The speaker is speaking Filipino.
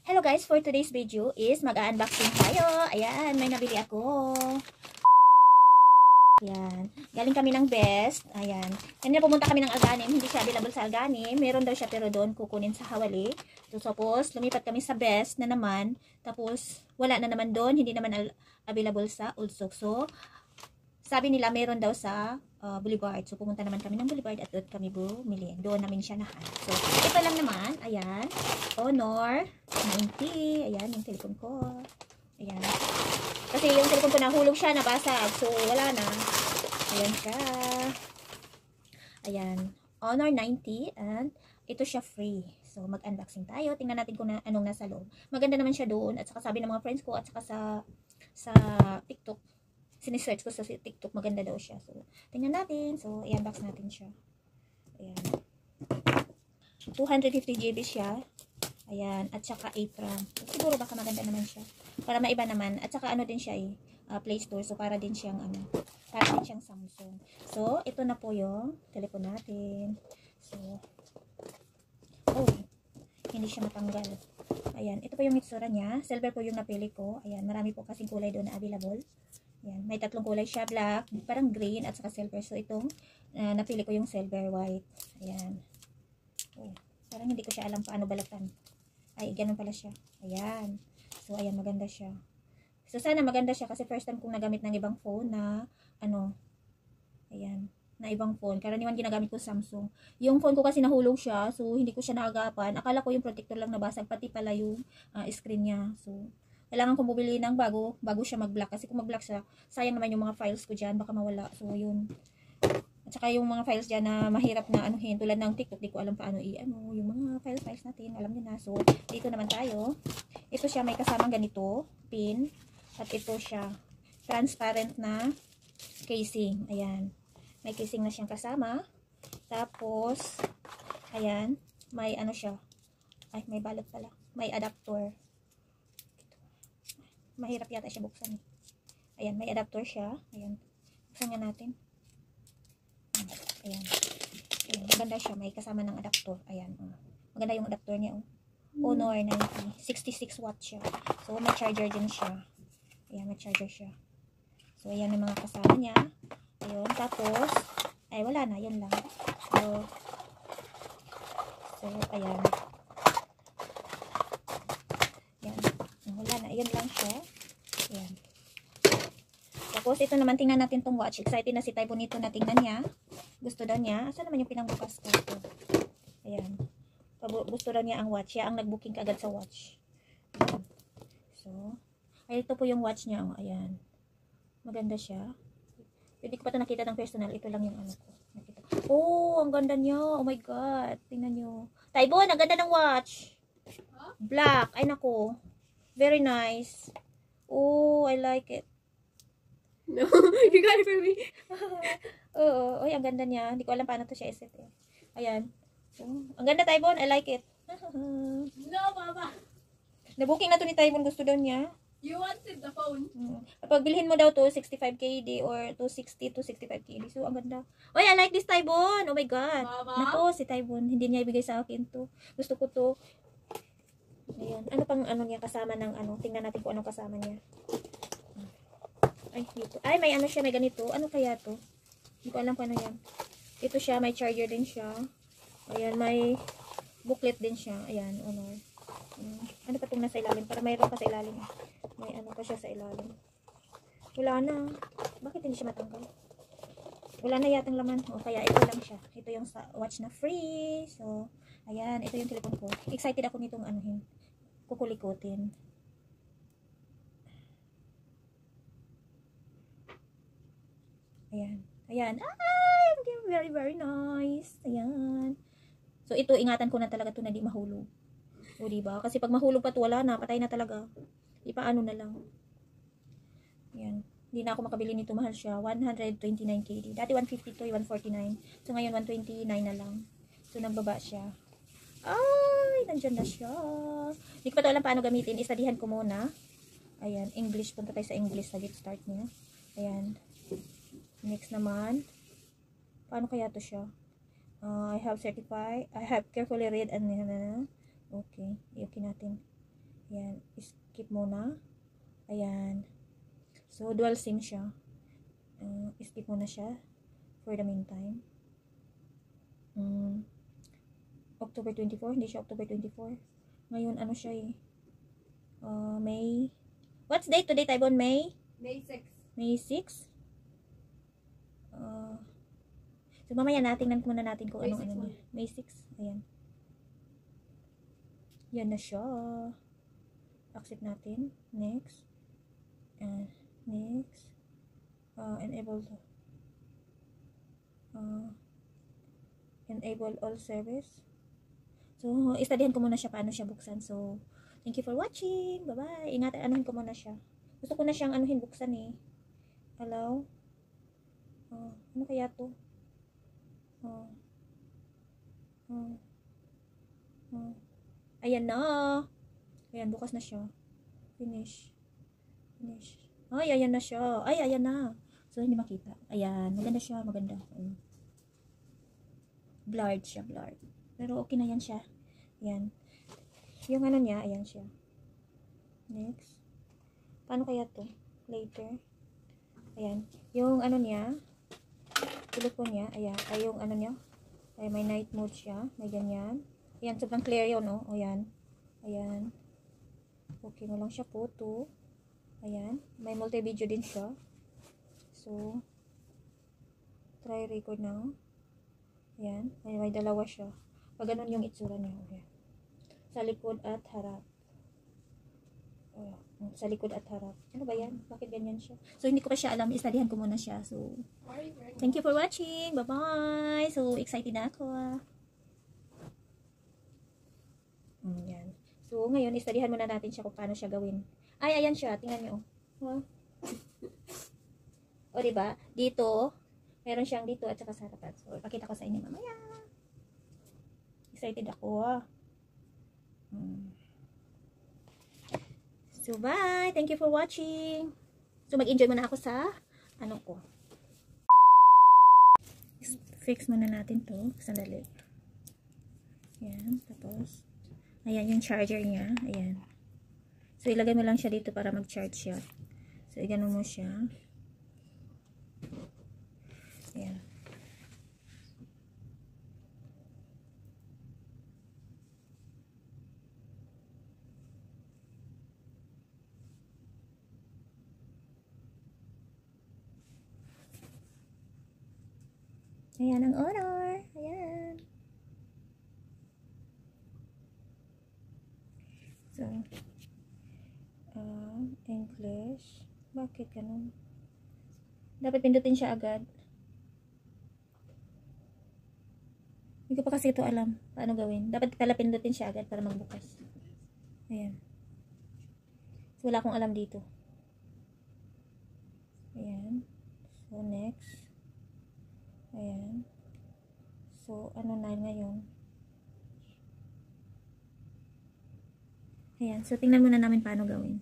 Hello guys, for today's video is mag-unboxing tayo. Ayan, may nabili ako. Ayan, galing kami ng Best. Ayan, kanina pumunta kami ng Alganim. Hindi siya available sa Alganim. Meron daw siya pero doon kukunin sa Hawali. So, tapos, lumipat kami sa Best na naman. Tapos, wala na naman doon. Hindi naman available sa Ulsok. So, sabi nila meron daw sa Boulevard. So, pumunta naman kami ng Boulevard at doon kami bumili. Doon namin siya nahan. So, ito lang naman. Ayan. Honor 90. Ayan, yung telepon ko. Ayan. Kasi yung telepon ko nahulog siya, nabasag. So, wala na. Ayan siya. Ayan. Honor 90. And ito siya free. So, mag-unboxing tayo. Tingnan natin kung anong nasa loob. Maganda naman siya doon. At saka sabi ng mga friends ko at saka sa TikTok. Sinesearch ko sa TikTok, maganda daw siya. So, tingnan natin. So, i-unbox natin siya. Ayan. 250 GB siya. Ayan. At saka 8 RAM. So, siguro baka maganda naman siya. Para maiba naman. At saka ano din siya Play Store. So, para din siyang Samsung. So, ito na po yung telepon natin. So, oh, hindi siya matanggal. Ayan. Ito po yung itsura niya. Silver po yung napili ko. Ayan. Marami po kasing kulay doon na available. Ayan, may tatlong kulay siya, black, parang green, at saka silver. So, itong napili ko yung silver white. Ayan. Oh, parang hindi ko siya alam paano balatan. Ay, ganun pala siya. Ayan. So, ayan, maganda siya. So, sana maganda siya kasi first time kong nagamit ng ibang phone na, ayan, na ibang phone. Karaniwan ginagamit ko Samsung. Yung phone ko kasi nahulog siya, so hindi ko siya naagapan. Akala ko yung protector lang nabasag, pati pala yung screen niya. So, kailangan kong bumili ng bago siya mag-block. Kasi kung mag-block siya, sayang naman yung mga files ko dyan. Baka mawala. So, yun. At saka yung mga files dyan na mahirap na anuhin. Tulad ng TikTok, di ko alam paano yung mga files natin. Alam nyo na. So, dito naman tayo. Ito siya, may kasamang ganito. Pin. At ito siya. Transparent na casing. Ayan. May casing na siyang kasama. Tapos, ayan. May siya. Ay, may balot pala. May adapter. Mahirap yata siya buksan. Ayan, may adapter siya. Ayan. Buksan nga natin. Ayan. Ayan. Maganda siya. May kasama ng adapter. Ayan. Maganda yung adapter niya. Honor 90. 66 watt siya. So, may charger din siya. Ayan, may charger siya. So, ayan yung mga kasama niya. Ayun. Tapos, ay, wala na. Yun lang. So ayan. Wala na. Ayan lang siya. Ayan. Tapos, ito naman, tingnan natin tong watch. Excited na si Tay Bonito na tingnan niya. Gusto daw niya. Saan naman yung pinangbukas ko? Ayan. Gusto daw niya ang watch. Siya ang nagbooking kaagad sa watch. Ayan. So, ay, ito po yung watch niya. Ayan. Maganda siya. Hindi ko pa ito nakita ng personal. Ito lang yung ko. Nakita. Oh, ang ganda niya. Oh my God. Tingnan nyo. Tay Bon, ang ganda ng watch. Black. Ay, nako. Very nice. Oh, I like it. No, you got it for me. Oo, oy, ang ganda niya. Hindi ko alam paano to siya iset eh. Ayan. Ang ganda, Taibon. I like it. No, Mama. Nabooking na to ni Taibon. Gusto daw niya. You wanted the phone. Kapag bilhin mo daw to, 65 KD or 260 to 65 KD. So, ang ganda. Oy, I like this Taibon. Oh my God. Mama? Nako, si Taibon. Hindi niya ibigay sa akin to. Gusto ko to. Ayan. Ano pang niya kasama ng Tingnan natin kung anong kasama niya. Ay, dito. Ay, may siya, may ganito. Ano kaya to? Hindi ko alam kung ano yan. Ito siya, may charger din siya. Ayan, may booklet din siya. Ayan, Honor. Ano pa itong nasa ilalim? Para mayroon pa sa ilalim. May pa siya sa ilalim. Wala na. Bakit hindi siya matanggal? Wala na yatang laman. O, kaya ito lang siya. Ito yung watch na free. So, ayan. Ito yung telepon ko. Excited ako nitong kukulikutin. Ayan. Ayan. Ay! Very, very nice. Ayan. So, ito, ingatan ko na talaga ito na di mahulog. O, diba? Kasi pag mahulog pa ito, wala na. Patay na talaga. Ipaano na lang. Ayan. Hindi na ako makabili nito. Mahal siya. 129 KD. Dati 150 to, 149. So, ngayon 129 na lang. So, nagbaba siya. Ay! Nandyan na siya. Hindi ko pa ito alam paano gamitin. Isadihan ko muna. Ayan. English. Punta tayo sa English sa get start niya. Ayan. Next naman. Paano kaya to siya? I have carefully read and okay. Okay natin. Ayan, skip muna. Ayan. So, dual SIM siya. Skip muna siya for the meantime. October 24, hindi siya October 24. Ngayon, ano siya eh? May. What's date today, Taibon? May? May 6. May 6? So, mamaya natingnan muna natin kung May anong 6 ano niya. May 6. Ayan. Yan na siya. Accept natin. Next. Next. Enable all service. So, istadihan ko muna siya paano siya buksan. So, thank you for watching. Bye-bye. Ingatan, anuhin ko muna siya. Gusto ko na siyang anuhin buksan eh. Allow. Ano kaya to? Ayan na. Ayan, bukas na siya. Finish. Ay, ayan na siya. Ay, ayan na. So, hindi makita. Ayan, maganda siya, maganda. Blurred siya, blurred. Pero okay na yan siya. Ayan. Yung ano niya, ayan siya. Next. Paano kaya to? Later. Ayan. Yung ano niya, tulog po niya, ayan. Ay, yung ano niya, ay may night mode siya. May ganyan. Ayan, sobrang clear yun, no? Ayan. Ayan. Okay mo lang siya photo. Ayan. May multi-video din siya. So, try record now. Ayan. May dalawa siya. Pag ganun yung itsura niya. Ayan. Sa likod at harap. Sa likod at harap. Ano ba yan? Bakit ganyan siya? So, hindi ko pa siya alam. Istadihan ko muna siya. So, thank you for watching. Bye-bye. So, excited na ako. Yan. So, ngayon, istadihan muna natin siya kung paano siya gawin. Ay, ayan siya. Tingnan niyo. O, diba? Dito, meron siyang dito at saka sa harapan. So, ipakita ko sa inyo mamaya. Excited ako. So, bye! Thank you for watching! So, mag-enjoy muna ako sa ano ko. Fix muna natin to. Sandali. Ayan. Tapos, ayan yung charger niya. Ayan. So, ilagay mo lang siya dito para mag-charge siya. So, igano mo siya. Ayan. Ayan ang honor. Ayan. So, English. Bakit ganun? Dapat pindutin siya agad. Hindi ko pa kasi ito alam paano gawin. Dapat pala pindutin siya agad para magbukas. Ayan. So, wala akong alam dito. Ayan. So, next. Ayan. So, ano na ngayon? Ayan. So, tingnan muna namin paano gawin.